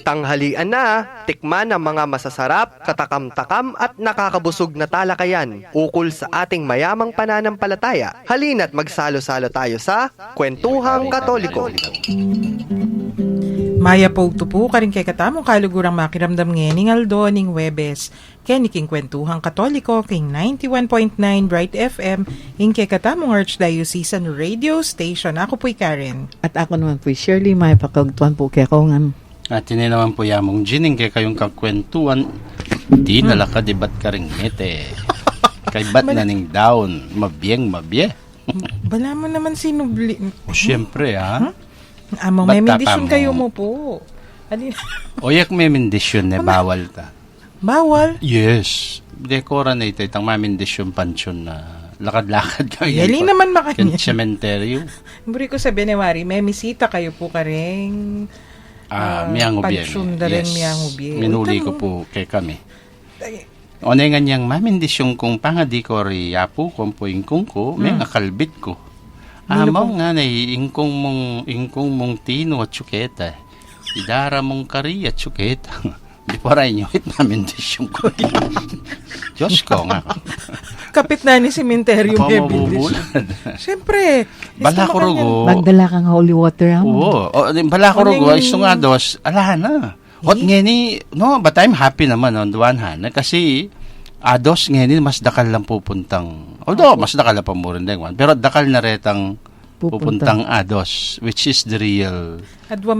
Tanghalian na, tikman ang mga masasarap, katakam-takam at nakakabusog na talakayan ukol sa ating mayamang pananampalataya. Halina't magsalo-salo tayo sa Kwentuhang Katoliko. Maya po po karing kay katamong kalugurang makiramdam ngayon Aldo ning Webes. Keniking Kwentuhang Katoliko king 91.9 Bright FM ing kay katamong Archdiocesan Radio Station. Ako po'y Karen. At ako naman po'y Shirley, may pakagtuan po kay ako nga. At ini naman po yamong gining kay kayong kakwentuan. Di nalakadibat ka ring ngete. Kay bat na ning down. Mabiyeng mabye. Bala mo naman sinubli. O syempre ha. Amang may mendisyon kayo mo po. Oyak may mendisyon na bawal ta. Bawal? Yes. Dekora na ito itang mamendisyon pansyon na lakad-lakad ka. Yali naman makanya. Kan sementeryo. Buri ko sa Benewari, may misita kayo po ka ring miyang ubyen. pansyon da rin miyang ubyen. Minuli ko po kay kami. O na nga niyang mamendisyon kung pangadi ko ri yapo kung po ingkong ko, may kalbit ko. Amaw nga na ingkong mong tino at tsuketa. Idara mong kari at tsuketa. Di pa rin nyo, mamendisyon ko. Diyos ko nga. Kapit na ni sementeryo may bendisyon. Siyempre. Bala ko rugo. Magdala kang holy water. Oo. Bala ko rugo. Iso nga dos. Ala na. Hot ngeni. No, but I'm happy naman on the one hand. Kasi ados ngeni mas dakal lang pupuntang. Although mas dakal lang pa mo rin din. Pero dakal na retang pupuntang ados. Which is the real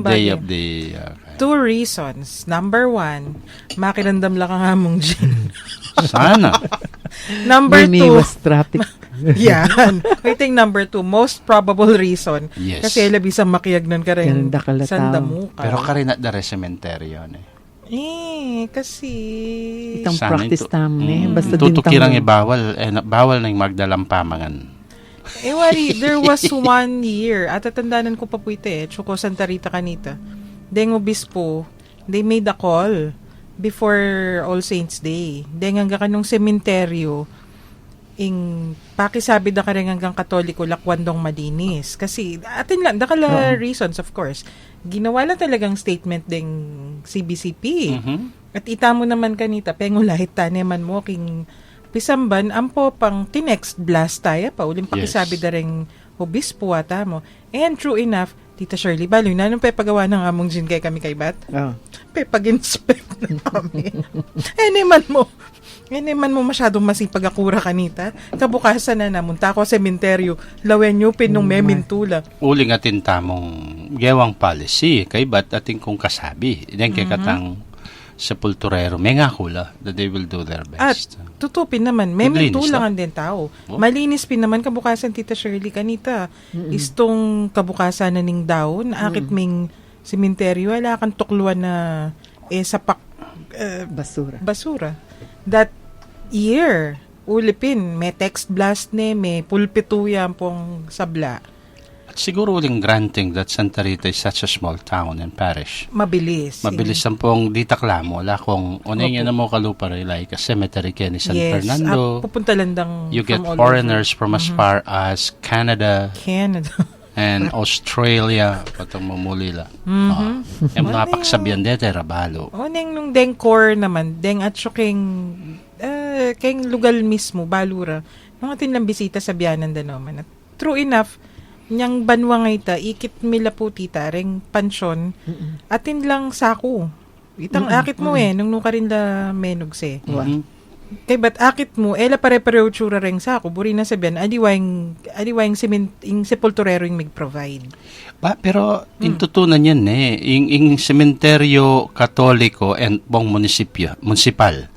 day of the... 2 reasons. Number 1, makirandam lang ang among gin. Sana. Number 2, was traffic. yan. Waiting number 2, most probable reason. Yes. Kasi labisang makiyag nun ka rin sa damuka. Pero kari na dare sementeryo kasi... Itang practice namin. Basta tutukirang bawal na yung magdalang pamangan. Wari, there was 1 year, at tatandanan ko pa po ito Choco Santa Rita Canita. Deng obispo, they made a call before All Saints Day. Deng hanggang kanong sementeryo, pakisabi da ka rin hanggang Katoliko lakwandong malinis. Kasi, atin lang, dakala reasons of course. Ginawa lang talagang statement deng CBCP. At ita mo naman kanita, pengulahit taneman mo king pisamban, ampo pang tinext blast tayo pa. Uling pakisabi da rin obispo ata mo. And true enough, Tita Shirley, baloy na nung pepagawa ng among gin kay kami kay Bat. Pepag-inspect na kami. Eniman mo masyadong masipag akura kanita. Kabukasan na namunta ako sa sementeryo. Lawen nyo pinong memintula. Uling atin tamong gewang policy kay Bat ating kung kasabi. Then kay katang sepulturero, may nga hula that they will do their best. At tutupin naman, may tulangan din tao. Malinis pin naman kabukasan, Tita Shirley kanita. Istong kabukasan na ning daon, akit ming sementeryo, wala kang tukluan na sapak basura. That year, ulipin, may text blast may pulpituya pong sabla. Siguro uling granting that Santa Rita is such a small town and parish. Mabilis ang pong ditaklamo. Wala kung unay na mo kalupa rin like a cemetery kaya ni San Fernando. Pupunta landang you get foreigners from as far as Canada. And Australia. Patang mamulila. Yung mga paksabihan dete, Rabalo. Nung deng core naman, deng at syuking keng lugal mismo, Balura. Nung atin lang bisita sa Biyanan Danoman. True enough, niyang banwa nga ikit mila po tita, ring pansyon, atin lang sako. Itang akit mo nung nuka rin la menugse. Kay ba't akit mo, ela pare-pareo tsura ring sako, buri na sabihan, adiwang sepulturero yung mag-provide. Pero, intutunan yan yung sementeryo katoliko and bong municipal,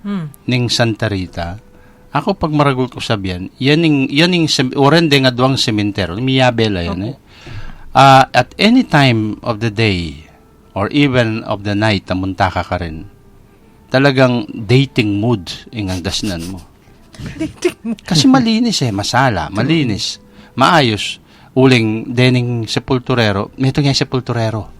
ning Santa Rita, ako pag maragul ko sabihan, yan yung orende nga duwang sementeryo, miyabela yan at any time of the day or even of the night, namunta ka rin, talagang dating mood ang dasnan mo. Kasi malinis masala, malinis, maayos, uling dening sepulturero, may ito nga sepulturero.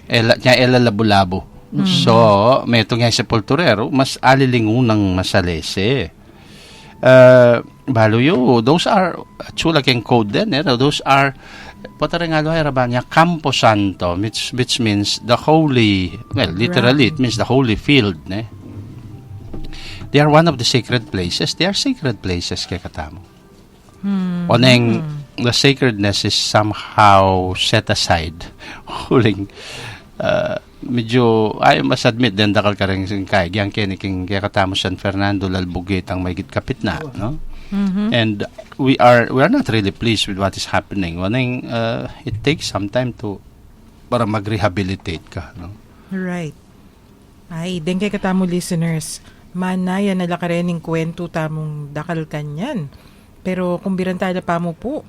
Ela labo-labo. So, may ito nga sepulturero, mas alilingunang masalese. Baloyo, those are chula keng code din, those are Potaregalo ay Rabanya, Campo Santo, which means the holy, well, literally, it means the holy field. Ne? They are one of the sacred places. They are sacred places kay katamo. Oneng, the sacredness is somehow set aside. Huling, medyo, ay mas admit, den dakal ka rin kay, gyan kiniking kay katamo San Fernando, lalbugit ang may kapit na, no? And we are not really pleased with what is happening. Oneng, it takes some time para mag-rehabilitate ka, no? Right. Ay, den kay katamo listeners, manaya na lakarening kwento tamong dakal kanyan. Pero kung birantala pa mo po,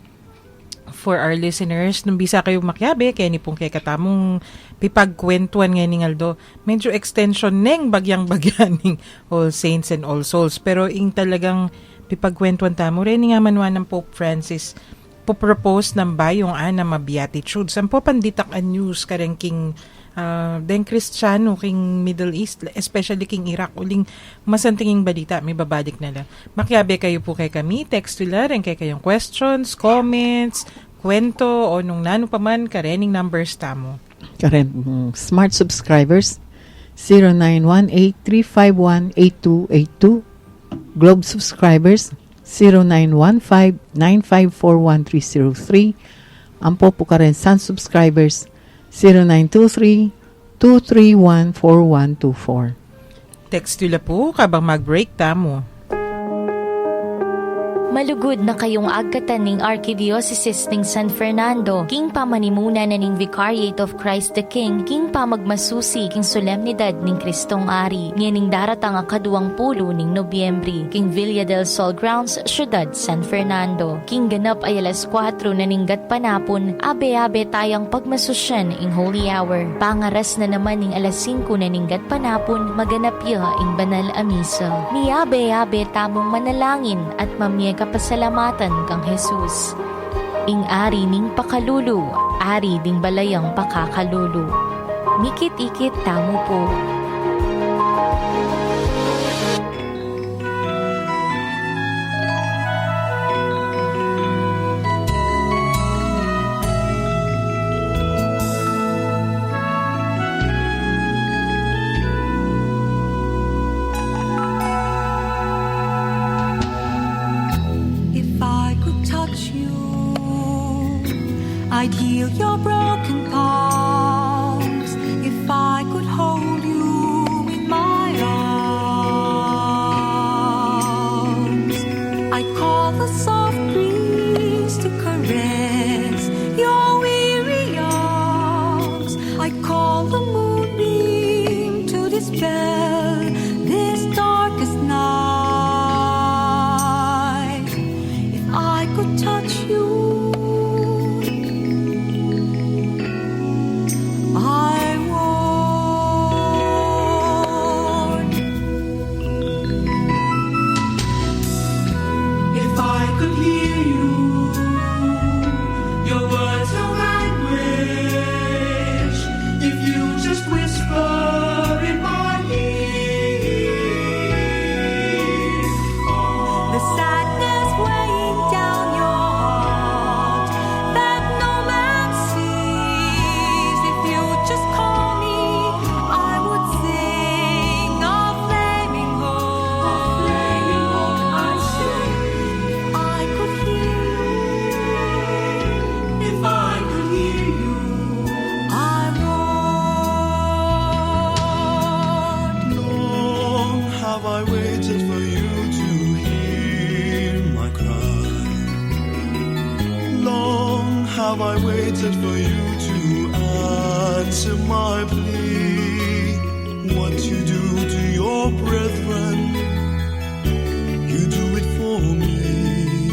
for our listeners, nung bisa kayo makyabe, kaya ni pong kay katamong pipagkwentuan ngayon ng Aldo, medyo extension neng bagyang-bagyaning All Saints and All Souls. Pero ing talagang pipagkwentuan tamo, rin nga manwa ng Pope Francis, popropose ng bayong na beatitudes. Ang po panditak ang news karengking den Kristiyano king Middle East, especially king Iraq, uling masantinging balita, may babalik na lang. Makyabe kayo po kay kami, text nila rin kay kayong questions, comments, kwento, o nung nano pa man, karening numbers tamo. Karen, smart subscribers, 0918-351-8282. Globe subscribers, 0915-954-1303. Ampo po Karen Sun subscribers, 0923-231-4124. Text nila po kabang mag-break tamo. Malugod na kayong agkatan ng Archdiocese ng San Fernando, king pamanimuna na ning Vicariate of Christ the King, king pamagmasusi king solemnidad ning Kristong Ari, nganing daratang 20 ning Nobyembre, king Villa del Sol Grounds, Syudad San Fernando. King ganap ay alas 4 na ning gatpanapon, abe-abe tayang pagmasusyan ing Holy Hour. Pangaras na naman ning alas 5 na ning gatpanapon, maganap ya ing banal a misa. Miabe-abe tamong manalangin at mamyega pasalamatan kang Jesus. Ing ari ning pakalulu, ari ding balayang pakakalulu. Mikit-ikit tamo po. I'd heal your broken palms if I could hold you in my arms. I'd call the soft breeze to caress your weary arms. I'd call the moonbeam to dispel this darkest night. If I could touch you, have I waited for you to answer my plea? What you do to your brethren, you do it for me.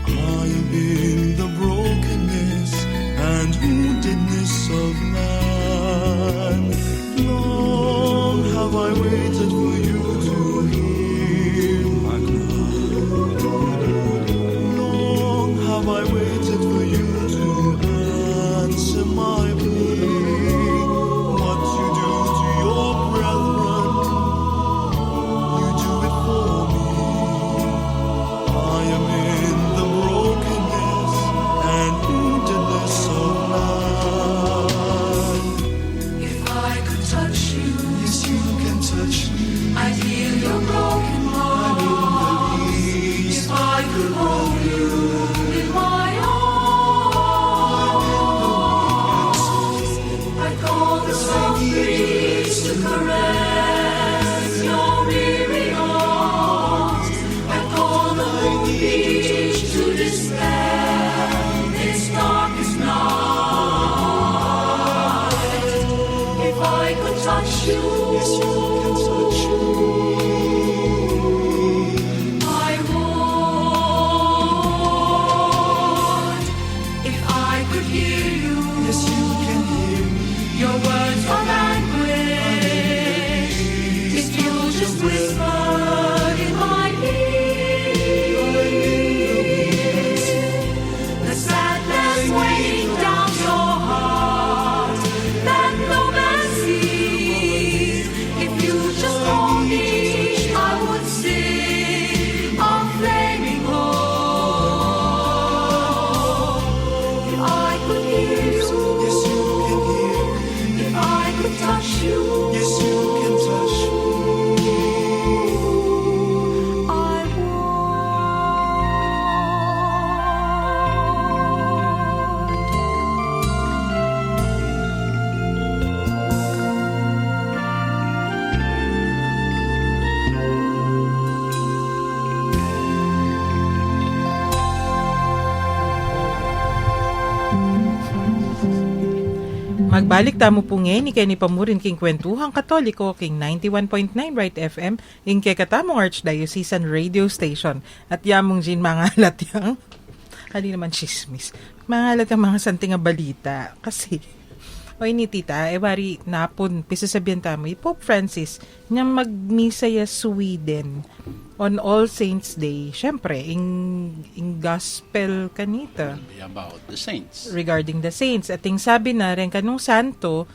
I am in the brokenness and woundedness of man. Long have I waited for you to hear my cry. Long have I waited for you to answer my plea. What you do to your brethren, so pleased to caress your weary arms and call the beach to dispel its darkest night. If I could touch you, I would. If I could hear you, Yes, you can hear me. your words of anguish, if you just whispered in my ear, the sadness weighing down your heart that no man sees. If you just call me, I would sing a flaming hope. If I could hear you, Yes, you can hear me. if I could touch you, Yes, you can touch me. I would. Magbalik tamo po ngayon ni Kenny Pamurin king Kwentuhang Katoliko king 91.9 Right FM ing kay katamong Archdiocesan Radio Station at yamong Jin mangalat yang hindi naman chismis mangalat ang mga santing nga balita kasi oy ni tita wari napon pisasabihan tamo Pope Francis niya magmisa ya Sweden on All Saints Day syempre in gospel kanita About the saints. regarding the saints. At yung sabi na rin kanong santo,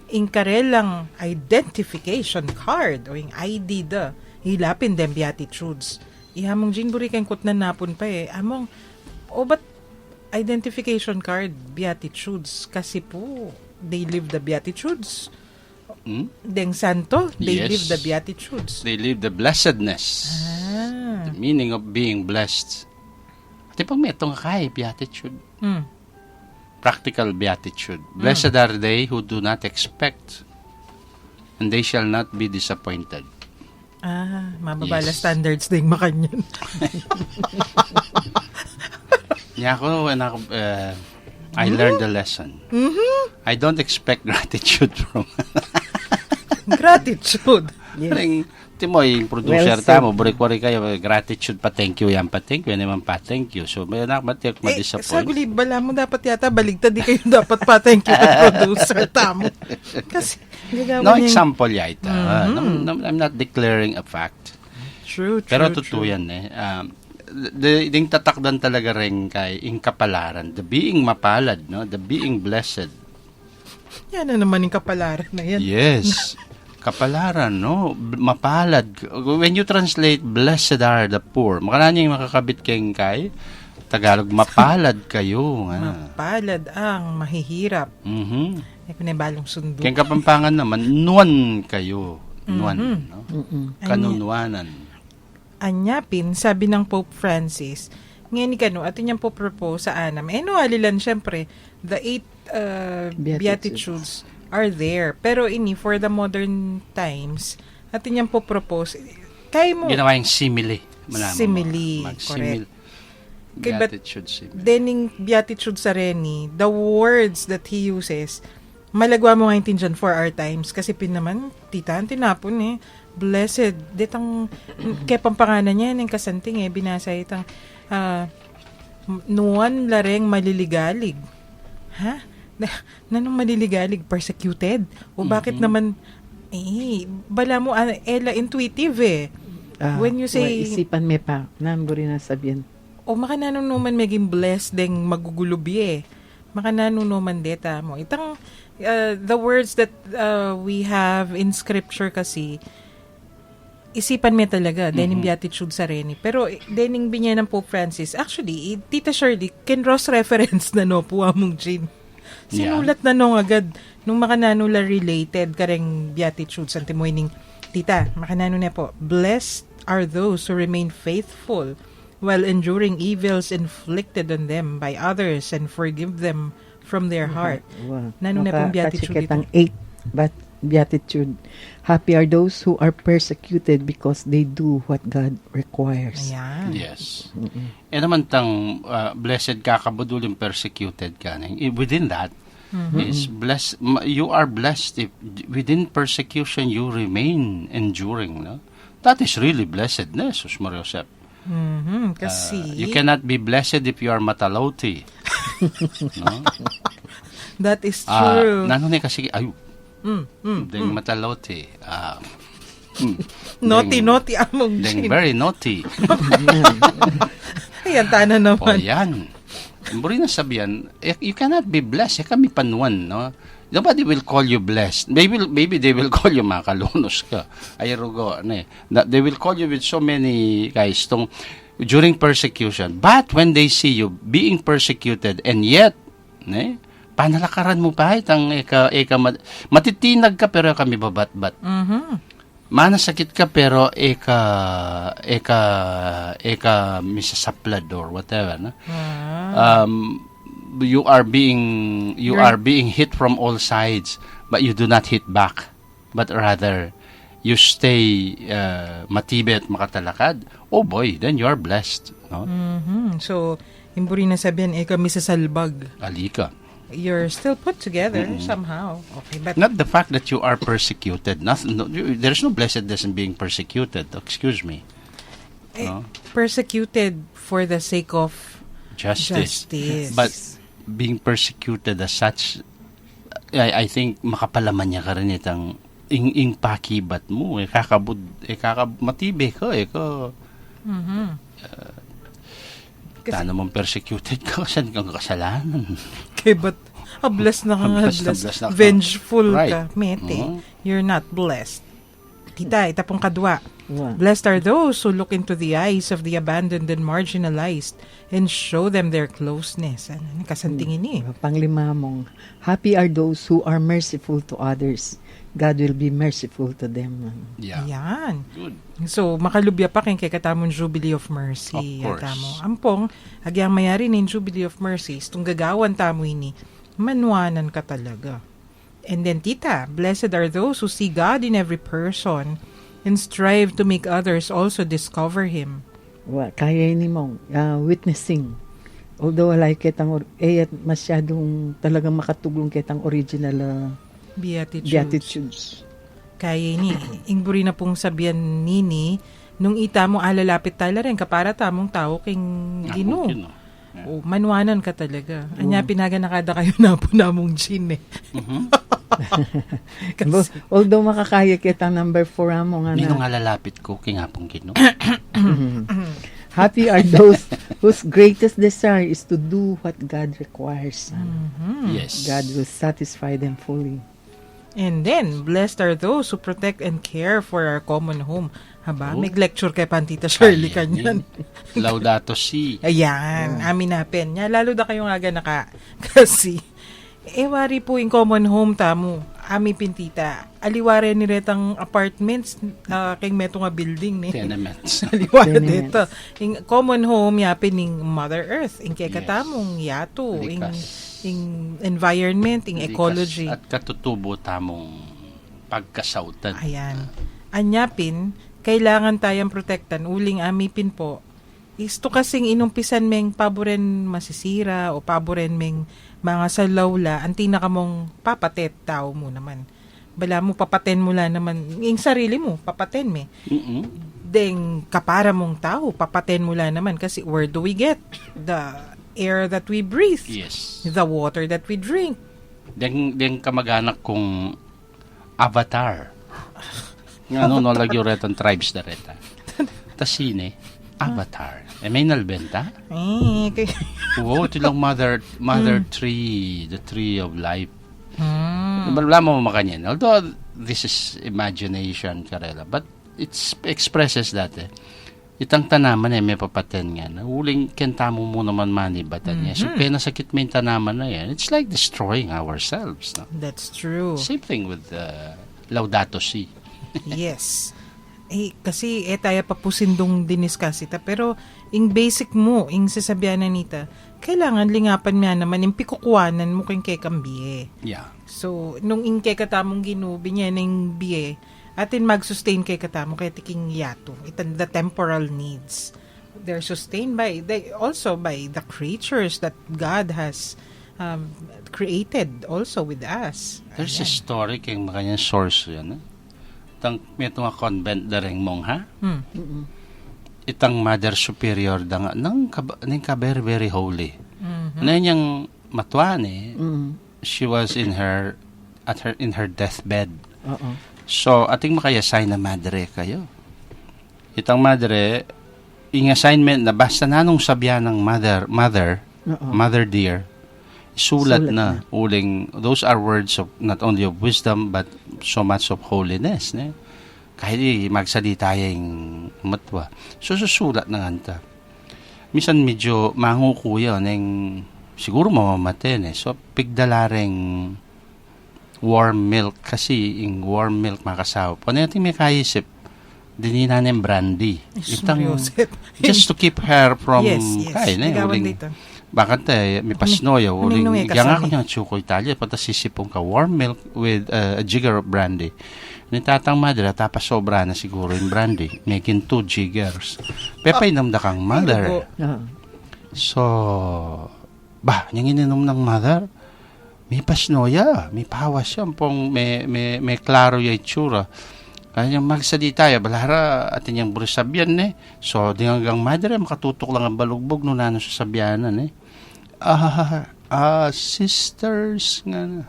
yung karelang identification card o yung ID da, hilapin dem beatitudes. Ihamong ginburi kang kut na napon pa among, ba't identification card, beatitudes? Kasi po, they live the beatitudes. Hmm? Deng santo, they Yes. live the beatitudes. They live the blessedness. Ah. The meaning of being blessed. At pag may itong kay beatitude. Hmm. Practical beatitude. Blessed are they who do not expect, and they shall not be disappointed. Mababala Yes. standards ding makanyan. Niya ako, when ako, I learned the lesson. I don't expect gratitude from Gratitude. Ring Timoy, yung producer Well said. tamo, buri-buri kayo, gratitude pa, thank you, yan pa, thank you, yan naman pa, thank you. So, may anak, ba't ma-disappoint? Saguli, bala mo dapat yata baligtad, di kayo dapat pa thank you to producer tamo. Kasi, gagawin No niya- example yata. I'm not declaring a fact. True, Pero true, totoo true. yan Ding tatakdan talaga rin kay ing kapalaran, the being mapalad, no? The being blessed. Yan na naman yung kapalaran na yan. Yes. Kapalaran, no? Mapalad. When you translate, blessed are the poor, makarani yung makakabit kayong kay Tagalog, mapalad kayo. Mapalad ang mahihirap. Mhm. Ay panibalong sundo. Kayong Kapampangan naman, nuwan kayo. Nuwan, no? Kanunwanan. Anyapin, sabi ng Pope Francis, ngayon ni kano, ato niyang po propose sa anam. No, alilan, syempre, the 8 Beatitudes are there. Pero for the modern times, ato niyang po propose, kaya mo, Ginawa yung simile. Malaman mo. Simile, Mag-simile. Okay, but Beatitude simile. dening Beatitude sa Reni, the words that he uses, malagwa mo nga intindihan for our times. Kasi naman, tita, ang tinapon blessed. Ditang, kaya pampanganan niya, yung kasanting binasa itang, nuwan lareng maliligalig. Ha? Nanong maliligalig? Persecuted? O bakit naman, bala mo, ela intuitive When you say, isipan me pa, namburi na sabihin. o makananong naman maging blessed deng magugulubi Makananong naman deta mo. Itang, the words that we have in scripture kasi, isipan mo talaga, dening beatitude sa Reni. Pero, dening binya ng Pope Francis, actually, Tita Shirley, can cross-reference na po among Jean. Sinulat na agad, nung makananula related kareng beatitudes, ang timoy ning, Tita, makanano na po, blessed are those who remain faithful while enduring evils inflicted on them by others and forgive them from their heart. Wow. Nano na pong beatitude Makakachikit ang dito? But beatitude, happy are those who are persecuted because they do what God requires. Ayan. Yes. E naman tang blessed ka kabudul yung persecuted ka. Within that is blessed. You are blessed if within persecution you remain enduring. No? That is really blessedness, Mario Josep. Kasi, You cannot be blessed if you are mataloti. No? that is true. Nanone kasi deng mataloti. Naughty among Deng chin. very naughty. Ayan, tana O naman. yan. Buri na sabihan, you cannot be blessed. Kami panuan, no? Nobody will call you blessed. Maybe they will call you makalunos ka. Ayarugo, ne. They will call you with so many guys during persecution. But when they see you being persecuted and yet, ne, panalakaran mo pa itang matitinag ka pero kami babat-bat. Manasakit ka pero misasaplad or whatever, no? You are being hit from all sides, but you do not hit back, but rather you stay matibay at makatalakad. Oh boy, then you are blessed, no? So, imburi na sabihin, kami sa salbag. Alika. You're still put together somehow. Okay, but Not the fact that you are persecuted. There's no blessedness in being persecuted. Excuse me. No? persecuted for the sake of Justice. justice. But being persecuted as such, I think makapalaman niya ka rin itang ing pakibat mo. Matibay ka. Tano mong persecuted ka, saan kang kasalanan? Okay, but blessed na ka nga, Blessed na blessed. blessed na ka. Vengeful Right. ka. Mete, Mhm. you're not blessed. Tita, itapong kadwa. Wow. Blessed are those who look into the eyes of the abandoned and marginalized and show them their closeness. Ano, kasantingin ni. Panglima mong, happy are those who are merciful to others. God will be merciful to them. Yeah. Yan. Good. So, makalubya pa kay katamon Jubilee of Mercy. Of course. Tamo. Ampong, agyang mayari nin Jubilee of Mercy, itong gagawan tamo ini, manwanan ka talaga. And then, tita, blessed are those who see God in every person and strive to make others also discover Him. Kaya ni mong witnessing. Although wala kitang masyadong talagang makatulong kitang original Beatitudes. beatitudes. Kaya ni, ingburi na pong sabihan nini, nung ita mo alalapit tala rin, kapara tamong tao king Ginoo. O, manwanan ka talaga. Anya, pinaganakada kayo na po namong gin eh. Kasi, Although makakaya kitang number 4 mo nga Nino na. nga lalapit ko, kingapong Ginoo. Happy are those whose greatest desire is to do what God requires. Yes. God will satisfy them fully. and then, blessed are those who protect and care for our common home. Haba, Oh. may lecture kay Pantita Shirley Ayan, kanyan. Laudato Si. Ayan, amin napen. Nya, lalo na kayo nga naka. Kasi, wari po in common home tamo. Ami pintita. Aliware ni retang apartments, kay meto nga building ni. Tenements. Aliwara Tenements. dito. In common home, yapin ning Mother Earth. In kay Yes. katamong yato. Likas. In environment, in ecology. At katutubo tamong pagkasautan. Ayan. Anyapin, kailangan tayong protektan. Uling amipin po, isto kasing inumpisan meng paboren masisira o paboren meng mga salawla, ang tinakamong papatet tao mo naman. Bala mo papaten mo lang naman, yung sarili mo, papaten me. Deng kapara mong tao, papaten mo lang naman kasi where do we get the air that we breathe? Yes. The water that we drink. Den kamag-anak kong Avatar. Nga no lagi retang tribes na reta. Tasine, Avatar. May nalbenta? Kay... Oo, ito lang mother tree, the tree of life. Hmm. Wala mo makanyan. Although this is imagination, Karela, but it expresses that itang tanaman may papaten nga na uling kentamo mo naman manibatan niya. So kaya nasakit may tanaman na yan. It's like destroying ourselves. No? That's true. Same thing with Laudato Si. Yes. Kasi tayo papusindong diniscuss ita. Pero, ing basic mo, ing sasabihan na nita, kailangan lingapan nga naman, yung pikukuanan mo kung kay kambiye. Yeah. So, nung ing kay katamong ginubi niya ng biye, atin mag-sustain kay katamo kay tiking yato. Itan the temporal needs. They're sustained also by the creatures that God has created also with us. There's a Ayan. story kay makanyang source yan. May ito nga convent da rin mongha. Itang Mother Superior da nga, nang very, very holy. Ano yung matuan she was in her deathbed. Oo. So, ating makayasay na madre kayo. Itang madre, yung assignment na basta nanong sabya ng mother dear, sulat na uling, those are words of not only of wisdom but so much of holiness. Ne? Kahit magsalita yung matwa. So, susulat na nga. Minsan medyo mangukuya ng siguro mamamaten eh. So, pigdalaring warm milk kasi yung warm milk makasawa. Kung natin may kaisip, dinina ng brandy. Just to keep her from kain eh. Bakit may pasnoya. Uling, yang ako niyang chuko Italia, pata sisipong ka warm milk with a jigger of brandy. Nitatang madra, tapos sobra na siguro yung brandy. Making 2 jiggers. Pepay namda kang mother. So, yung ininom ng mother, may pasnoya, may pawas yan pong may klaro yung itsura. Kaya yung magsalita tayo, balara atin yung burisabyan So, di hanggang madre, makatutok lang ang balugbog no nano sa sabyanan sisters nga na.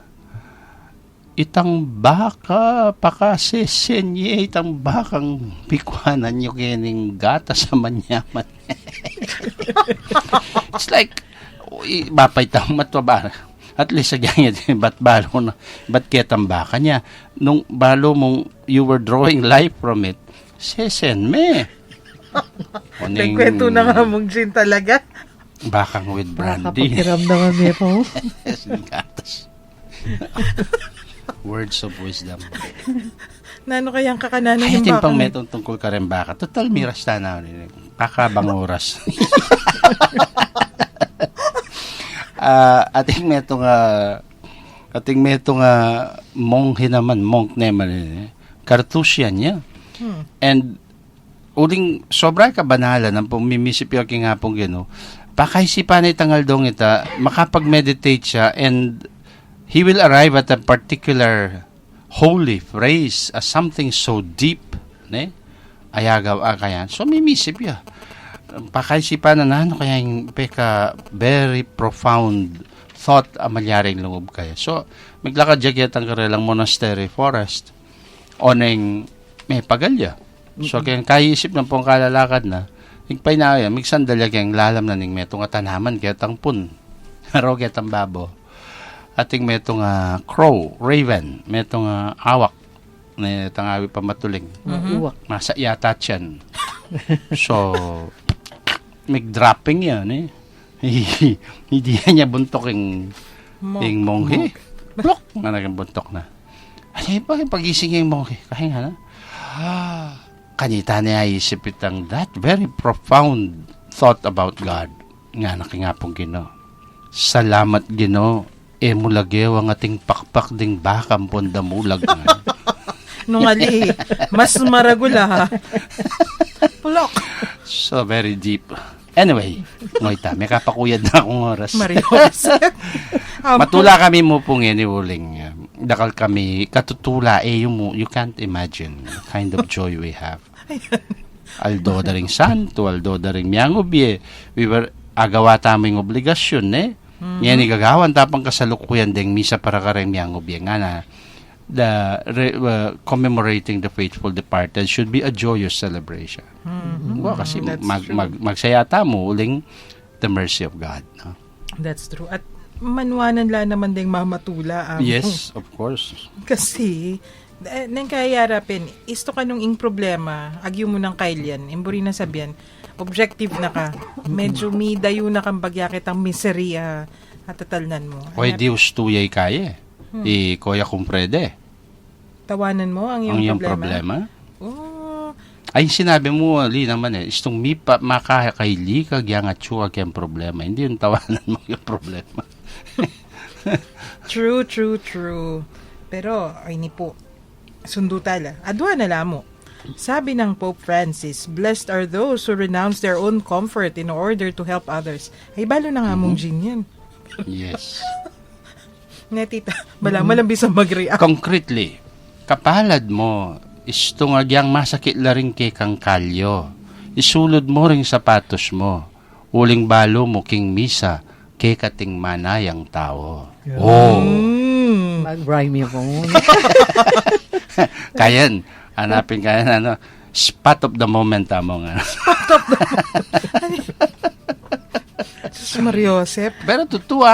Itang baka, pakasisenye, itang bakang pikwanan nyo kining gata sa manyaman. It's like, bapay tang matwabara. At least sagyan niya, ba't balo na, ba't kitang baka niya? Nung balo mong, you were drawing life from it, sesen me. Nagkwento na nga mong gin talaga. Bakang with brandy. Pakiramdaman niya po. Gatas. Words of wisdom. Nano kayang kakananan Ay, yung ating pang baka? metong tungkol ka rin baka. Total, miras na pakabang oras. Ating metong monghe naman, monk naman, Carthusian niya. And, uling sobra ka banala ng pumimisip yung king hapong gino, pakaisipan itangal dong ita, makapag-meditate siya, and he will arrive at a particular holy phrase as something so deep, ayagaw akayan. So, mimisip ya. Pakaisipan na kaya yung very profound thought amalyaring lungub kaya. So, maglakad jagyat ang karelang monastery forest oneng may pagalya. So, kaya kaisip ng pong kalalakad na, higpay na yan, migsandalya kayang lalam na ning metong atanaman, kaya tang pun, haro kaya tang babo. Ating metong crow, raven, metong awak, na tangawi pa matuling. Uwak. Masa yata tiyan. So, mig-dropping yan Hindi niya buntok yung monghe. Plok! Na naging buntok na. Ay, bakit pagising yung monghe? Kaya nga na. Kanita niya isip itang that very profound thought about God. Nga nakingapong Ginoo. Salamat Ginoo. Mulagyaw ang ating pakpak ding bakang pondamulag nga. Nung ali, mas maragula ha. Pulok. So, very deep. Anyway, ngoyta, may kapakuyad na akong oras. Marios. Matula kami mo pong uling. Dakal kami, katutula, you can't imagine the kind of joy we have. Aldo daring santo, aldo daring miyangubye. We were, agawa taming obligasyon, Yan igagawan tapang kasalukuyan ding misa para kareng miyangubye. Nga na, commemorating the faithful departed should be a joyous celebration. Kasi magsayata mo uling the mercy of God. No? That's true. At manuanan la naman ding mamatula. Yes, of course. Kasi, nang kayarapin, isto ka nung ing problema, agyo mo ng kailyan, imburi na sabihan, objective na ka. Medyo dayo na kang bagyakit ang misery atatalnan mo. Oy, Diyos tuyay kaya. Kuya kumprede. Tawanan mo ang iyong problema? Oh, Ay, sinabi mo, Ali naman istong makakaili kag yang at suka kayang problema. Hindi yung tawanan mo yung problema. True. Pero, ay ni po, sundo tala. Adwa na lamo. Sabi ng Pope Francis, blessed are those who renounce their own comfort in order to help others. Ay, balo na nga mong Jean yan. Yes. Netita, malang bisa mag-react. Concretely, kapalad mo, istong agyang masakit la rin kay kang kalyo. Isulod mo ring sapatos mo. Uling balo mo king misa, kay kating manayang tao. Oh! Mag-rhyme ako. Kayan. Hanapin ka na, spot of the moment mo nga. Sus Mariosep. Pero totoo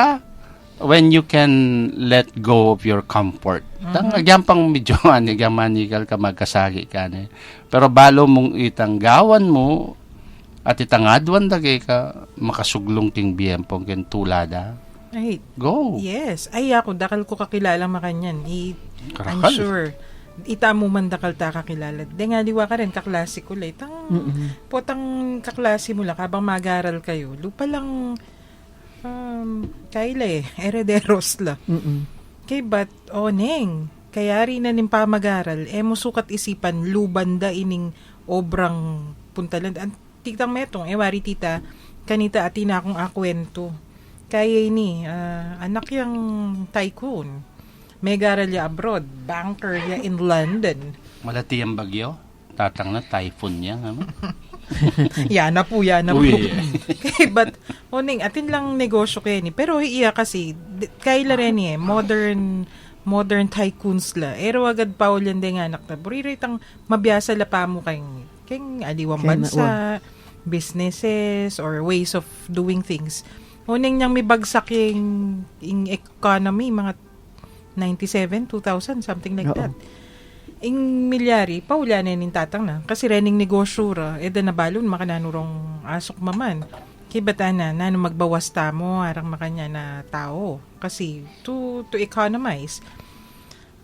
when you can let go of your comfort. Agyan pang medyo agyan manigal ka magkasagi ka na. Pero balo mong itanggawan mo at itangadwan dagay ka makasuglong ting biyempong ken tulada. Ay, Go. yes. Ay, ako, dakal ko kakilala makanyan. I'm Karakal. sure. Ita mo man dakal ta kakilala. De nga liwa ka rin, kaklase ko lang. Potang kaklase mo lang, habang mag-aral kayo. Lupa lang, kaila herederos la. Kay bat, neng, kaya rin na nin pa mag-aral, musukat isipan, lubanda ining obrang puntalan. Titang metong, wari tita, kanita atina akong akwento. Kaya ini, anak yung tycoon. May garal ya abroad, banker ya in London. Malati ang bagyo. Tatang na typhoon niya. Ano? Yana po. Uy. Okay, but, oning, atin lang negosyo kayo ni. Pero iya kasi, kaila rin modern tycoons la. Ero agad pa ulan din nga anak na. Buriritang mabiyasa la pa mo kayong aliwang bansa, businesses, or ways of doing things. Oning niyang may bagsak yung economy, mga 97, 2000, something like that. Ing milyari, paula na yung tatang na. Kasi rening negosyo ra, na balon, makananurong asok maman. Kibata na, nano magbawas tamo, harang makanya na tao. Kasi, to economize.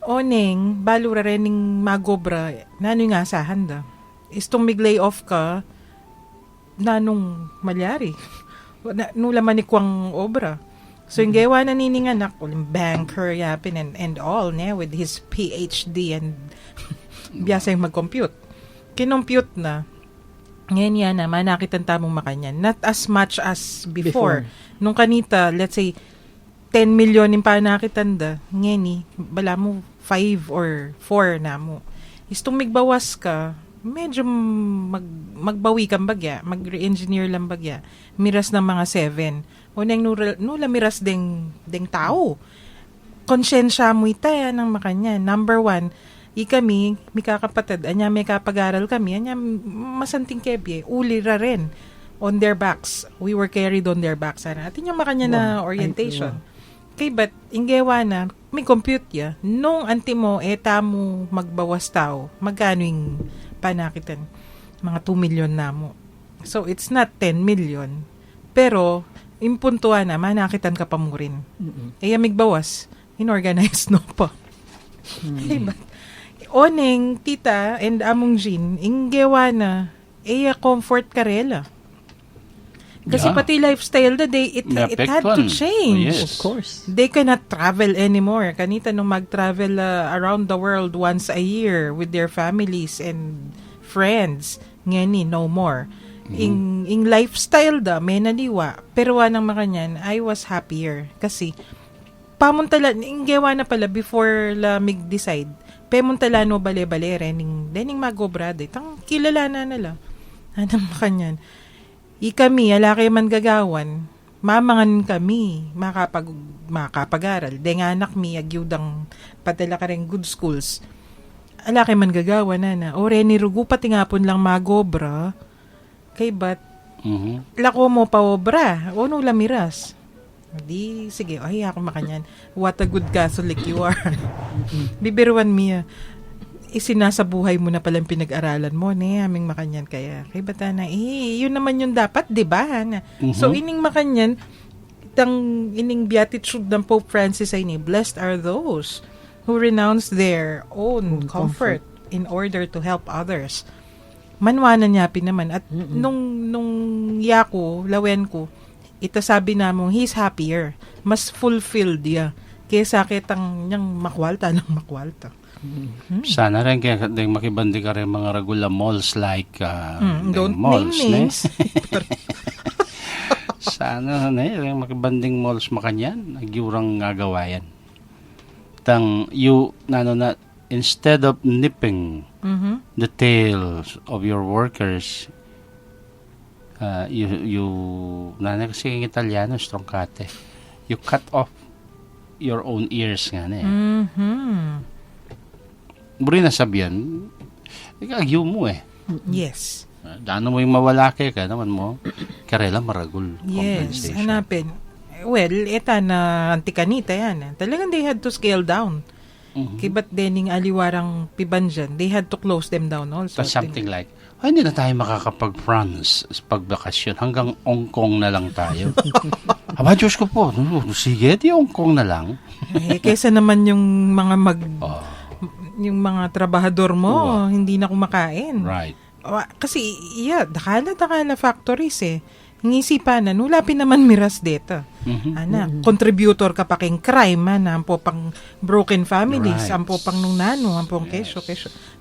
Oning, balo ra rening magobra, nano yung asahan da. Istong mig-lay off ka, nanong malyari. Nula manikwang obra. So, yung gawa na niningan ako, yung banker yapin and all, with his PhD and biyasa yung mag-compute. Kinompute na, ngayon yan na, manakitan tamong makanyan. Not as much as before. Nung kanita, let's say, 10 million yung panakitan da, ngayon bala mo, 5 or 4 na mo. Istong migbawas ka, medyo magbawi kang bagya, mag-re-engineer lang bagya, miras ng mga 7. Unang nula miras ding tao. Konsyensya mo ita ng makanya. Number 1, kami, may kakapatid, anya may kapag-aral kami, anya masanting kebye, uli ra rin on their backs. We were carried on their backs. Atin yung makanya na orientation. Kay but, inggewa na, may compute ya. Nung anti mo, tamo magbawas tao, magkano yung panakitan? Mga 2 million na mo. So, it's not 10 million. Pero, impuntuan na, manakitan ka pa mo rin. Migbawas, inorganize no pa. Diba? Oning, tita, and among Jean, inggewa na, comfort karela. Kasi pati lifestyle it had to change. Yes. Of course. They cannot travel anymore. Kanita nung mag-travel around the world once a year with their families and friends, ngani, no more. In lifestyle may naliwa. Pero wanang makanyan, I was happier. Kasi, pamuntala, inggewa na pala before la mig-decide. Pemuntala no bale-bale, dening magobrado. Tang kilala na nila. Anong makanyan. Kami, alaki man gagawan, mamangan kami, makapag-aral. Deng anak mi, agyudang padala ka rin good schools. Alaki man gagawan na. O reni rugu, pati nga po lang magobra. Kay bat, lako mo pa obra, o no lamiras. Di, sige, ako makanyan. What a good Catholic you are. Bibiruan miya. Isinasa buhay mo na palang pinag-aralan mo, aming makanyan kaya. Kay bata na, yun naman yung dapat, di ba? So, ining makanyan, ining beatitude ng Pope Francis ay blessed are those who renounce their own comfort in order to help others. manwanan niya naman. At nung yako, lawen ko, ito sabi namong he's happier. Mas fulfilled ya. Kesa kitang niyang makwalta ng makwalta. Sana rin kaya ding makibandi ka rin mga regular malls like Don't malls, name names. Sana na rin makibanding malls makanyan. Nagyurang ngagawayan. Instead of nipping the tails of your workers, nana kasi yung Italiano, strongkate. You cut off your own ears nga na Buri na sabihan, agyo mo Yes. Dano mo yung mawalaki ka naman mo, karela maragul. Yes, Compensation. hanapin. Well, eta na antikanita yan. Talagang they had to scale down. Kibat dening aliwarang piban dyan, they had to close them down also. So something like, hindi na tayo makakapag-France pagbakasyon. Hanggang Hong Kong na lang tayo. Aba, Diyos ko po. Sige, di Hong Kong na lang. Kesa naman yung mga yung mga trabahador mo, hindi na kumakain. Right. Kasi, dakala factories Ngisipan na, nulapin naman miras deta. Contributor ka pa king crime, ampo pang broken families, Right. ampo pang nung nano, ampo kesyo.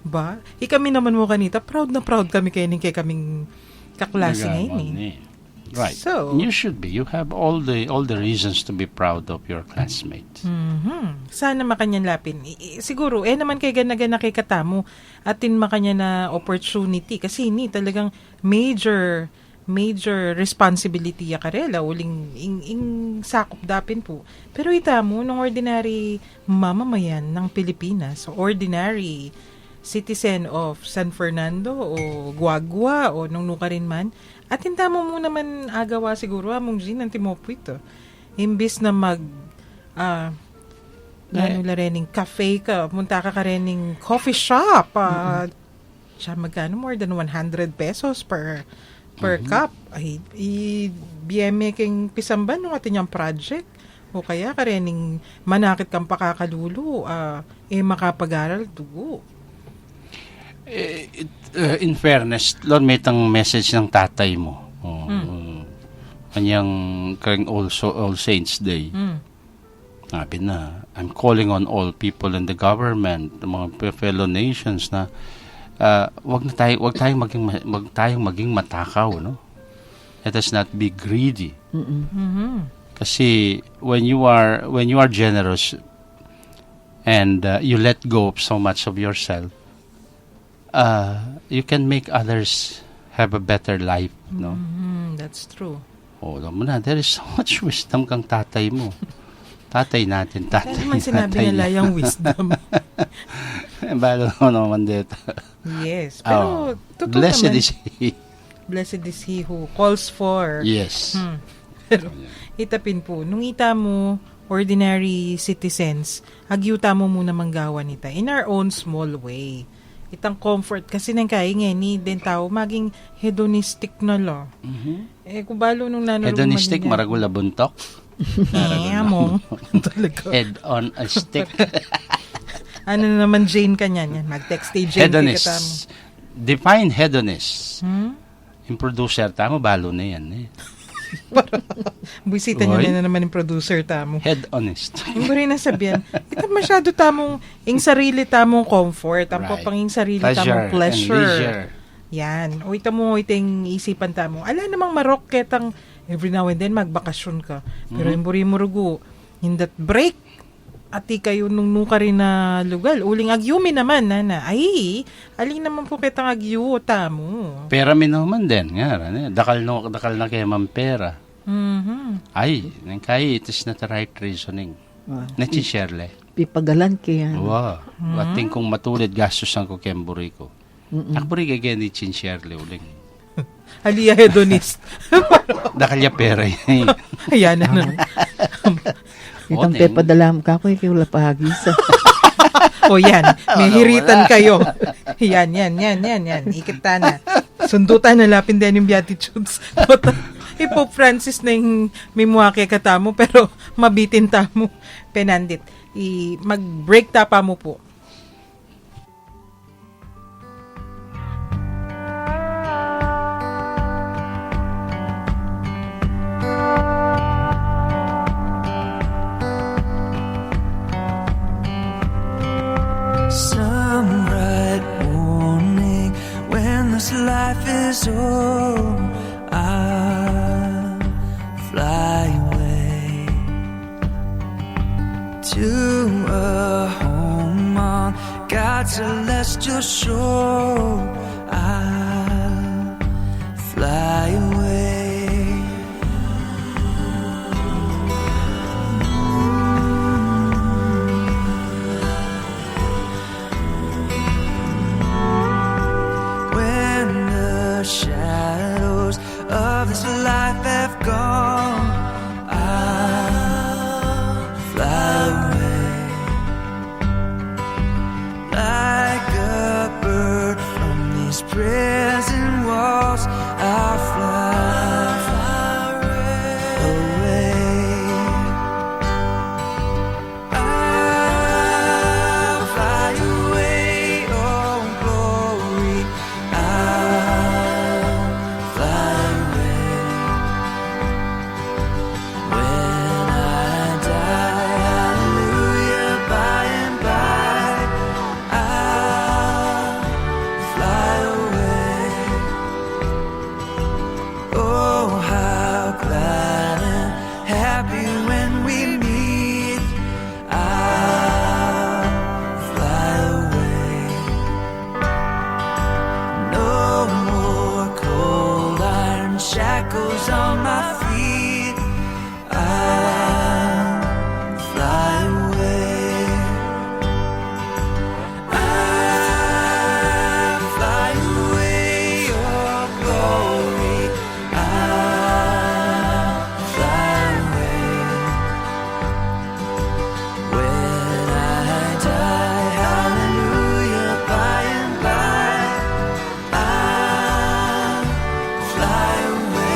Ba? Kami naman mo kanita, proud na proud kami kay kaming kaklase ngayon Right. So, you should be. You have all the reasons to be proud of your classmates. Sana makanyan lapin. Siguro, naman kay gana-gana kay katamo, atin makanya na opportunity. Kasi ni talagang major responsibility ya karela uling ing sakop dapin po. Pero itamo nung ordinary mamamayan ng Pilipinas, ordinary citizen of San Fernando o Guagua o nung nukarin man, at intamo mo naman agawa siguro among Jean ng Timopo ito. Imbis na rening cafe ka, punta ka rening coffee shop. Siya magkano more than 100 pesos per cup. Ay, BME king pisamban nung atin yung project. O kaya karening manakit kang pakakalulo, makapag-aral dugo. In fairness, Lord, may tang message ng tatay mo. Kanyang kanyang All Saints Day. Sabi na, I'm calling on all people in the government, the mga fellow nations na wag tayong maging matakaw, no? Let us not be greedy. Kasi when you are generous and you let go of so much of yourself, you can make others have a better life, no? That's true. Alam mo na, there is so much wisdom kang tatay mo. Tatay natin. Kaya naman sinabi nila yung wisdom. Balo naman dito. Yes. Pero, totoo Blessed naman. is he. Blessed is he who calls for. Yes. Pero, itapin po, nung ita mo, ordinary citizens, agyuta mo muna manggawan ita in our own small way. Itang comfort, kasi nang kaingin ni din tao, maging hedonistic na lo. Kung balo nung nanulong Hedonistic, maragula buntok. Among. Talaga. Head on a stick. Ano na naman Jane kanyan yan? Mag-text kay Jane. Hedonist. Define hedonist. Yung producer, tamo, balo na yan. Buisita nyo na naman yung producer tamo. Hedonist. Yung rin nasabihan, ito masyado tamong, yung sarili tamong comfort, ang Right. papang yung sarili Pleasure tamong and pleasure. leisure. Yan. O ito mo, itong isipan tamo. Ala namang marok ketang every now and then magbakasyon ka. Pero yung buri mo rugo, in that break, ati kayo nung nuka rin na lugal. Uling agyumi naman, nana. Ay, aling naman po kitang agyu, tamo. Pera minuman din. Nga, dakal na kaya mampera. Ay, nang kaya, it is not the right reasoning. Nachishirle. Pipagalan kaya. Wow. Ating kung matulid gastos ang ko kemburi ko. Akburi kaya ni chinshirle uling. Aliya hedonist. Dakalya pera yun. Ayan na. Itang Oning. pepadalam ka ko, ikaw lapahagisa. O yan, may hiritan kayo. Yan. Ikita na. Sundutan na lapin din yung Beatitudes. Pope Francis na yung mimuake katamo, pero mabitin tamo. Penandit. Mag-break tapa mo po. life is o'er, I'll fly away to a home on God's celestial shore. I'll fly away. When the shadows of this life have gone, I'll fly away like a bird from these prison walls. I'll fly away. I'll fly away, oh glory. I'll fly away. When I die, hallelujah, by and by, I'll fly away. Oh, how glad and happy when we meet. I'll fly away. No more cold iron shackles on my feet. I'll fly away. I'll fly away, oh glory. I'll fly away. When I die, hallelujah, by and by, I'll fly away.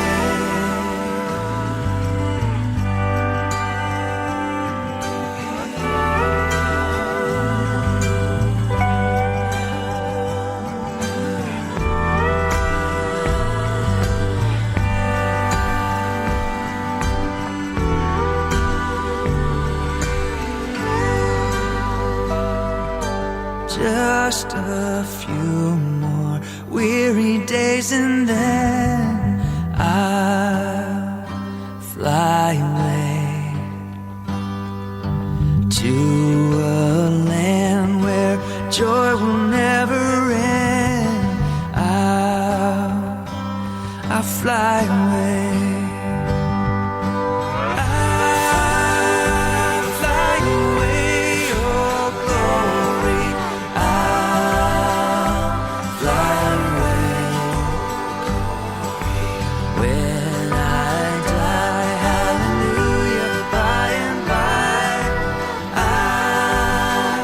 Just a few more weary days and then I'll fly away to a land where joy will never end. I'll fly away. I'll fly away, oh glory. I'll fly away. When I die, hallelujah, by and by, I'll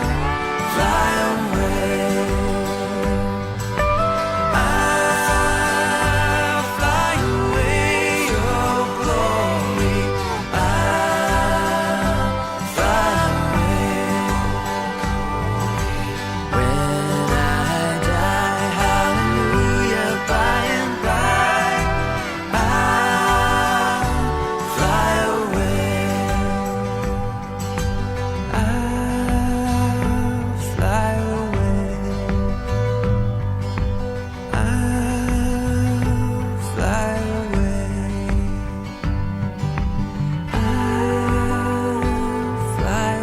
fly away. I'll fly away, oh glory. I'll fly away. When I die, hallelujah, by and by, I'll fly away. I'll fly away. I'll fly away. I'll fly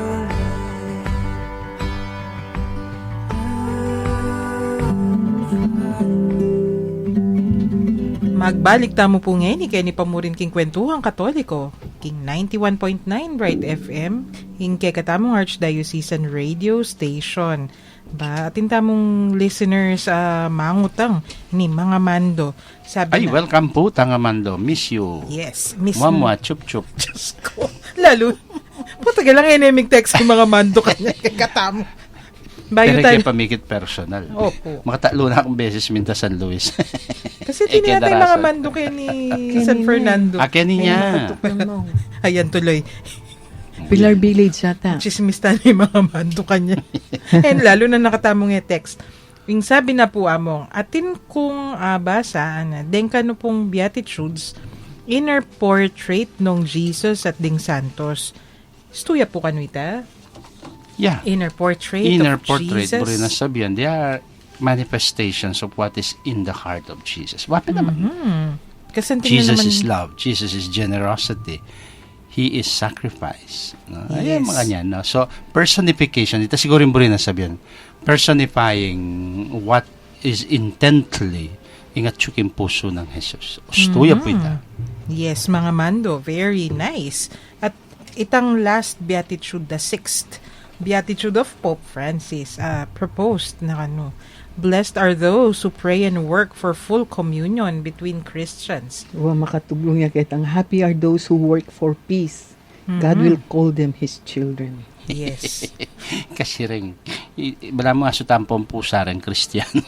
Magbalik tamo po ngayon, ni Pamurin King Kwentuhang Katoliko, King 91.9 Bright FM, King katamong Archdiocesan Radio Station. Ba, atin tamong listeners mangutang, ni mga mando. Sabi Ay, welcome po, Tangamando. Miss you. Yes, Miss Mwamwa, chup-chup. Diyos ko. Lalo, puta ka lang enemic text ng mga mando kanya kay katamo. Bayo Pero tayo. kayo pamikit personal. Opo. Makatatlo na akong beses minta San Luis. Kasi tinatay mga mando kayo ni San Fernando. Akin niya. Ayan tuloy. Pilar Village yata. Chismis tayo yung mga mando kanya. And lalo na nakatamong yung text. Yung sabi na po among, atin kung basa, den kano pong Beatitudes, inner portrait nung Jesus at ding Santos. Stuya po kano ita? Yeah. Inner portrait Inner of portrait. Jesus. Buri na sabihan. They are manifestations of what is in the heart of Jesus. Wapi naman. Kasi tingnan Jesus naman, is love. Jesus is generosity. He is sacrifice. No? Yes. Ayan mga niyan. No? So, personification. Ito siguro yung buri na sabihin. Personifying what is intently ingatsukin puso ng Jesus. Ustuya po ita. yes, mga Mando, very nice. At itang last beatitude, the 6th beatitude of Pope Francis, proposed na blessed are those who pray and work for full communion between Christians. Wa makatuglong niya kitang happy are those who work for peace. God will call them His children. Yes. Kasi rin, wala mo asutampong pusa rin, Kristiyano.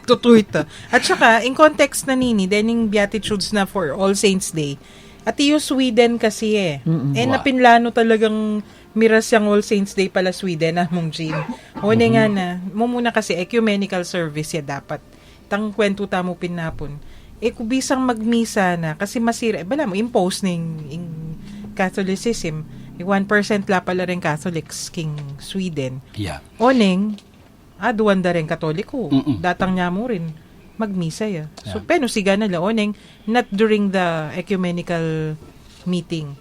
Totoo ito. At saka, in context na nini, dening Beatitudes na for All Saints Day, at yung Sweden kasi napinlano talagang miras yung All Saints Day pala Sweden, mong Jean. Nga na, muna kasi ecumenical service ya dapat. Tang kwento tamo pinapon. Kubisang magmisa na, kasi masira, bala mo, impose in Catholicism, 1% la pala rin Catholics king Sweden. Yeah. Oning, aduan da rin Katoliko. Datang niya mo rin magmisa ya. So, pero siga nila, oning, not during the ecumenical meeting.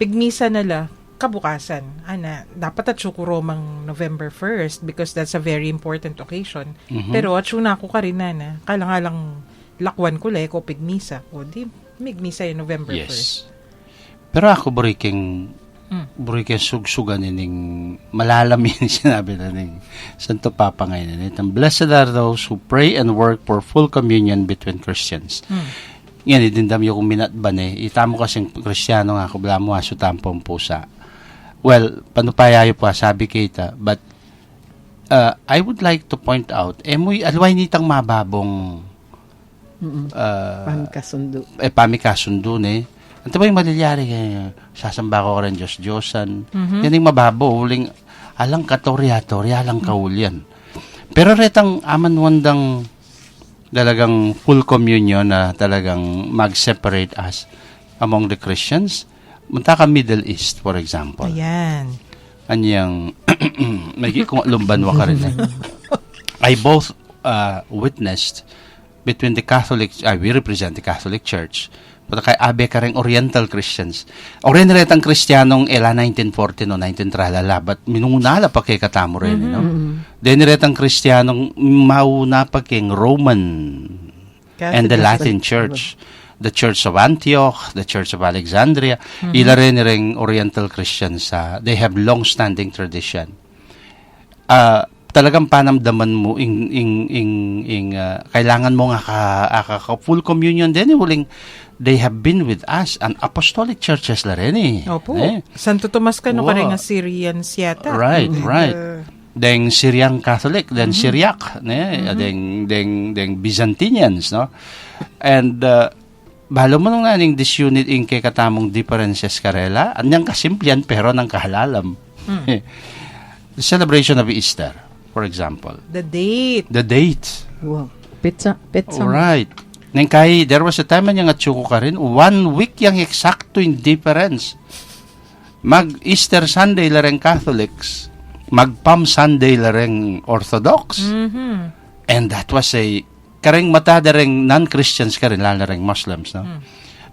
Pigmisa nila, kabukasan. Dapat at syukuromang November 1st because that's a very important occasion. Pero at syuna ko ka rin na, kalangalang lakwan ko ko pigmisa. O di, migmisa yung November 1st. Yes. Pero ako buriking sugsugan nining malalamin sinabi na ning Santo Papa ngayon. Itong blessed are those who pray and work for full communion between Christians. Yan, idindam yung minatban itamo kasing Kristiyano nga kubla mo aso tampong pusa. Well, panupayayo pa sabi kita, but I would like to point out, muy alway nitang mababong pamikasundo Ito ba yung malilyari kaya sasamba ko rin Diyos-Diyosan. Yan yung mababo. Huling alang katorya-torya, alang kaulyan. Pero retang aman wandang talagang full communion na talagang mag-separate us among the Christians. Munta ka Middle East, for example. Ayan. Anyang may kung lumbanwa ka rin. I both witnessed between the Catholic, we represent the Catholic Church, but kay abe ka rin Oriental Christians. Oriental Kristiyanong 1940 no 19 but minunala pa kay katamo rin, Then retang Kristiyanong mauna pa kay Roman and the Latin Church. The Church of Antioch, the Church of Alexandria, ila rin Oriental Christians. They have long-standing tradition. Talagang panamdaman mo kailangan mo nga ka full communion din huling they have been with us and apostolic churches la rin Opo. Santo Tomas ka ka rin nga Syrian siyata. Right. Deng Syrian Catholic, then Syriac, deng Byzantinians, no? And balo mo nung naning disunit in kay katamong differences karela, anyang kasimplian pero ng kahalalam. The celebration of Easter, for example. The date. Wow. Pizza. Right. Nang kay, there was a time nga tsuko ka rin, 1 week yung eksakto yung difference. Mag-Easter Sunday la rin Catholics, mag-Palm Sunday la rin Orthodox. And that was kareng matada rin non-Christians ka rin, lalo rin Muslims, no?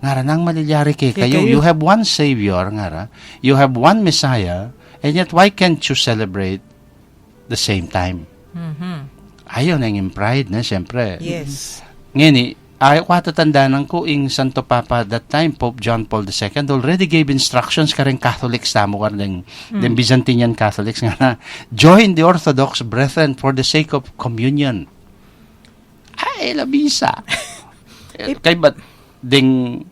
Ngara, nang malilyari kayo, you have one Savior, ngara, you have one Messiah, and yet why can't you celebrate the same time? Ayaw na yung pride na, siyempre. Yes. Ngayon, katatandaan ko in Santo Papa that time, Pope John Paul II already gave instructions ka rin Catholics, tamo ka rin den Byzantinian Catholics nga na, join the Orthodox brethren for the sake of communion. Ay, labisa. Kay ba't ding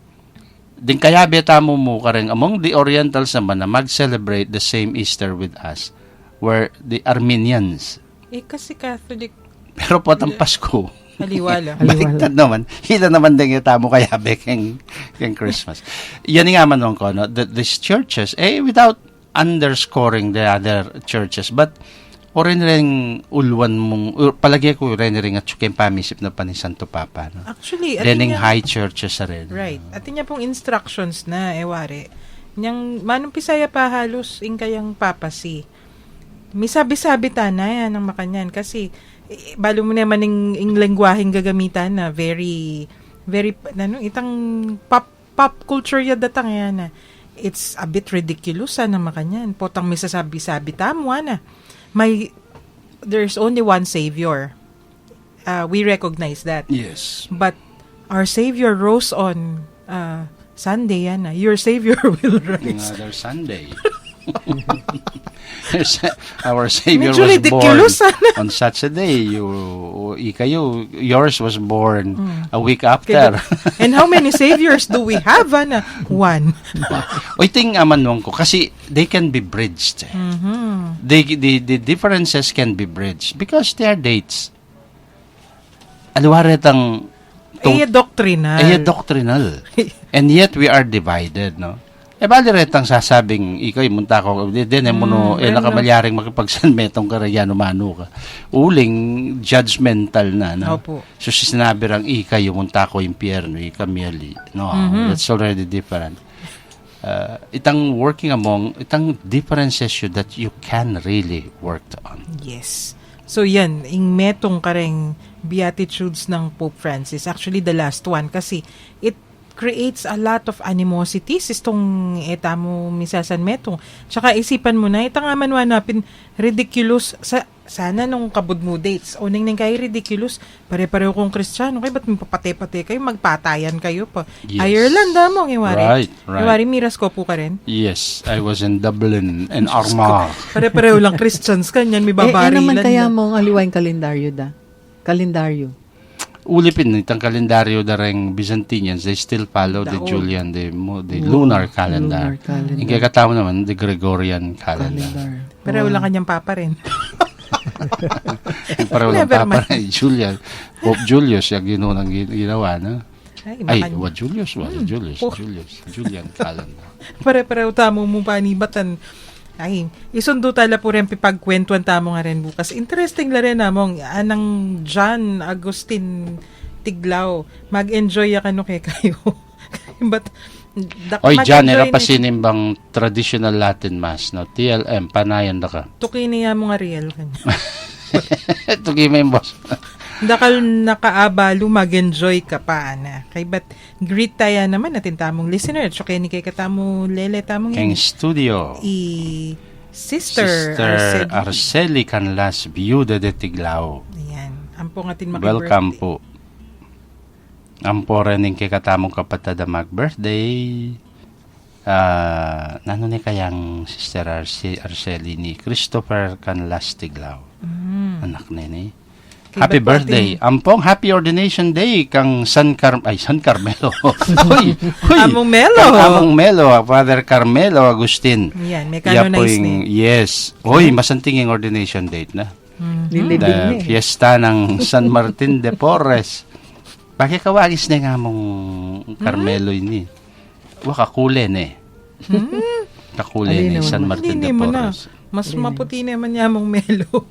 kaya beta mo ka rin among the Orientals naman na mag-celebrate the same Easter with us were the Armenians. Kasi Catholic. Pero po ang Pasko. Haliwala. Baliktad naman. Hila naman din tamo kaya keng Christmas. Yan nga man ko, no? These churches, without underscoring the other churches, but o rin ulwan mong, palagi ko rin at suking pamisip na pa ni Santo Papa. No? Actually, Dening high churches rin. Right. At niya pong instructions na, wari, niyang manong Pisaya pa halos kayang papasi. May sabi-sabi na yan ng makanyan kasi balo mo naman yung lengguaheng gagamitan na very itang pop culture ya datang yan na it's a bit ridiculous na makanyan. Potang may sasabi-sabi tamo na. There's only one Savior. We recognize that. Yes. But our Savior rose on Sunday yan na. Your Savior will rise. Another Sunday. Our Savior Medyo was born ridiculous, on such a day. Yours was born a week after. And how many saviors do we have? Ana? One. O iting amanong ko kasi they can be bridged. The differences can be bridged because they are dates. Aluwaret ang doctrinal. And yet we are divided, no? Bali retang sasabing ikaw munta ko din mo nakamalyaring makipagsanmetong karayano mano ka. Uling judgmental na, no? Opo. So sinabi rang ikaw munta ko impyerno, ika merely. No, that's already different. Itang working among itang differences that you can really work on. Yes. So yan, yung metong kareng Beatitudes ng Pope Francis. Actually, the last one kasi it creates a lot of animosities itong etamo misasan metong. Tsaka isipan mo na, itang aman wanapin ridiculous sana nung kabud mo dates. O nang kayo ridiculous, pare-pareho kong Kristiyano, kayo ba't mapapate-pate kayo, magpatayan kayo pa. Yes. Ireland mo, iwari. Right. Iwari, miras ko po ka rin. Yes, I was in Dublin and Armagh. Pare-pareho lang Christians kanyan, may babarilan. naman kaya mong aliwain kalendaryo da? Kalendaryo. Ulipin itang kalendaryo dareng Byzantinians, they still follow the Julian, the lunar calendar. Yung kaya katao naman, the Gregorian calendar. Pero wala kanyang papa rin. Para walang papa rin, Julian. Pope Julius, yung ginunang ginawa, no? What Julius? Julian calendar. Pare-pareho tamo mo panibatan. Ay, isundo tala po rin pipagkwentuan tamo nga rin bukas. Interesting la rin namong anang John Agustin Tiglao. Mag-enjoy ya kano kay kayo. But Oy, John, era pa sinimbang traditional Latin Mass, no? TLM, panayan da ka. Tuki niya mo nga real kanya. Tuki mo yung boss. Dakal nakaabalo, mag-enjoy ka pa, ana. Kay ba't greet tayo naman natin tamong listener. So, kaya ni kay katamo lele tamong King Studio. Sister Arceli Canlas, Viuda de Tiglao. Ayan. Ampo nga tin maki-birthday. Welcome po. Ampo rin kay katamong kapatada mag-birthday. Nano ni kayang Sister Arceli ni Christopher Canlas Tiglao. Anak ni. Happy birthday. Ampong happy ordination day kang San Carmelo. Hoy. Among Melo. Among Melo, Father Carmelo Agustin. Yan, may canonize ni. Yes. Hoy, masanting yung ordination date na. The fiesta ng San Martin de Porres. Bakit kawagis na nga mong Carmelo ini? Kakulen eh. Kakulen eh, San Martin de Porres. Mas maputi naman niya mong Melo.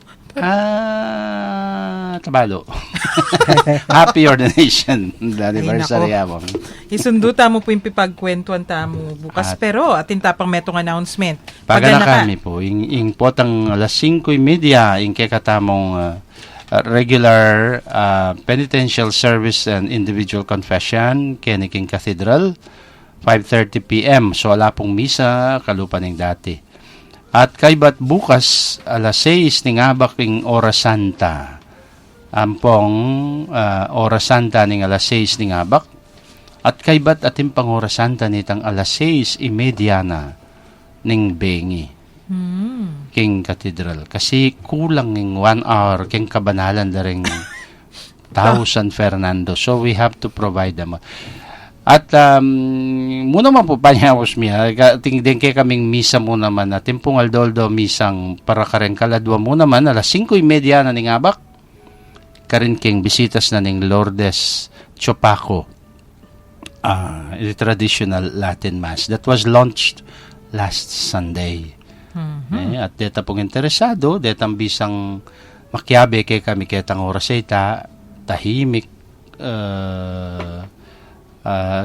Tabalo. Happy ordination. Anniversary mo. Isundo tamo po yung pipagkwentuan tamo bukas. Pero atin tapang metong announcement. Pagana kami po. Yung potang alas 5:30, yung kekatamong regular penitential service and individual confession, Keniking Cathedral, 5:30 p.m. So, wala pong misa, kalupan ng dati. At kaybat bukas, alas 6 ng abaking Oras Santa. Ampong Oras Santa ng alas 6 ng abak. At kaybat ating pang Oras Santa nitang alas 6:30 na ng Bengi. King Cathedral. Kasi kulang ng 1 hour king kabanalan na rin tao San Fernando. So we have to provide them. At muna man po panyawos miya, tingin kay kaming misa muna man natin pong aldoldo misang para karen kaladwa muna man alas 5:30 na ning abak. Karin king bisitas na ning Lourdes Chopaco. The traditional Latin Mass that was launched last Sunday. At deta pong interesado, detang bisang makyabe kay kami ketang oraseta, tahimik,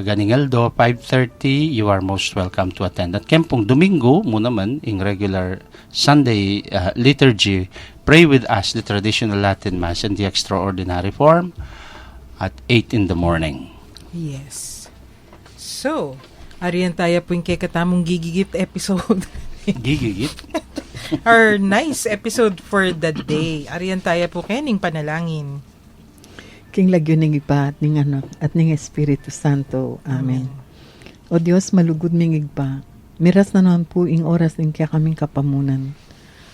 Ganingaldo, 5:30, you are most welcome to attend. At kempong Domingo mo naman, in regular Sunday liturgy, pray with us the traditional Latin Mass and the extraordinary form at 8 in the morning. Yes. So, ariyan tayo po yung kekatamong gigigit episode. Gigigit. Our nice episode for the day. Ariyan tayo po kening panalangin. King lagyo ning ipa at ning anak at ning Espiritu Santo. Amen. O Diyos, malugod ming igpa. Miras na naman po ing oras ning kaya kaming kapamunan.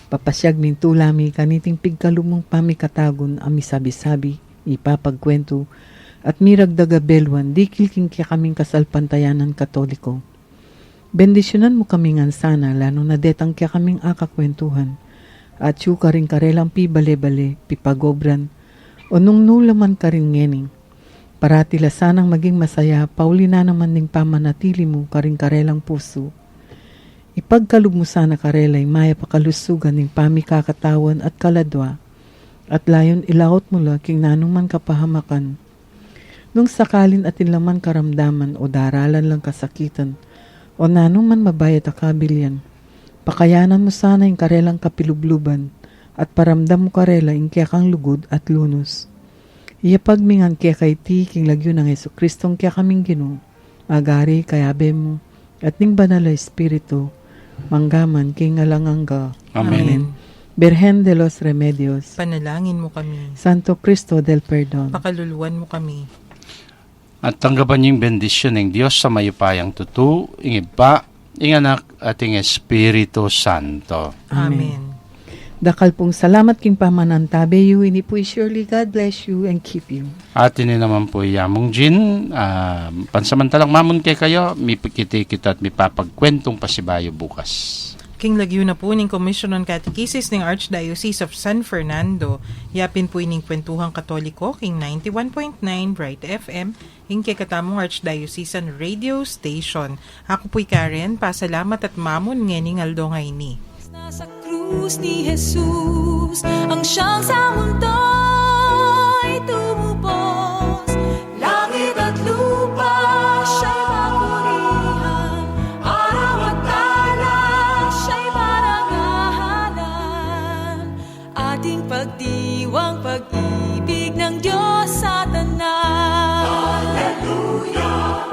Papasyag min tulami kaniting pigkalumong pamikatagon ami sabi-sabi, ipapagkwento, at miragdaga belwan, dikil king kaya kaming kasalpantayanan katoliko. Bendisyonan mo kaming ansana, lalo na detang kaya kaming akakwentuhan, at yu ka rin karelang pi bale-bale, pipagobran, o nung nulaman ka rin ngening. Paratila sanang maging masaya, pauli na naman ning pamanatili mo karing karelang puso. Ipagkalub mo sana karelay, maya pakalusugan ning pamikakatawan at kaladwa, at layon ilawot mo la king nanong man kapahamakan. Nung sakalin atin laman karamdaman o daralan lang kasakitan, o nanong man mabayat akabilyan, pakayanan mo sana yung karelang kapilubluban, at paramdam mo karela ing kaya kang lugod at lunos. Iya pagmingan kaya kay ti king lagyo ng Yesu Kristong kaya kaming Ginoo, agari kayabe mo, at ning banal na Espiritu, manggaman king ngalangangga. Amen. Birhen de los Remedios, Panalangin mo kami. Santo Cristo del Perdón, Pakaluluan mo kami. At tanggapan niyo yung bendisyon ng Diyos sa mayupayang tutu, ing Iba, ing Anak, at ing Espiritu Santo. Amen. dakal pong salamat king pamanantabe yu, ini po surely God bless you and keep you. At ini naman po yamong Jin, pansamantalang mamon kay kayo, mipikiti kita at mipapagkwentong pasibayo bukas. King lagyo na po ning Commission on Catechesis ng Archdiocese of San Fernando. Yapin po ining kwentuhang katoliko, King 91.9 Bright FM, ing kekatamong Archdiocesan Radio Station. Ako po'y Karen, pasalamat at mamon ngening aldo ngay ni. Nasa krus ni Jesus, ang siyang sa mundo'y tumubos. Langit at lupa, siya'y papurihan. Araw at tala, siya'y parangalan. Ating pagdiwang pag-ibig ng Diyos sa tanan. Hallelujah!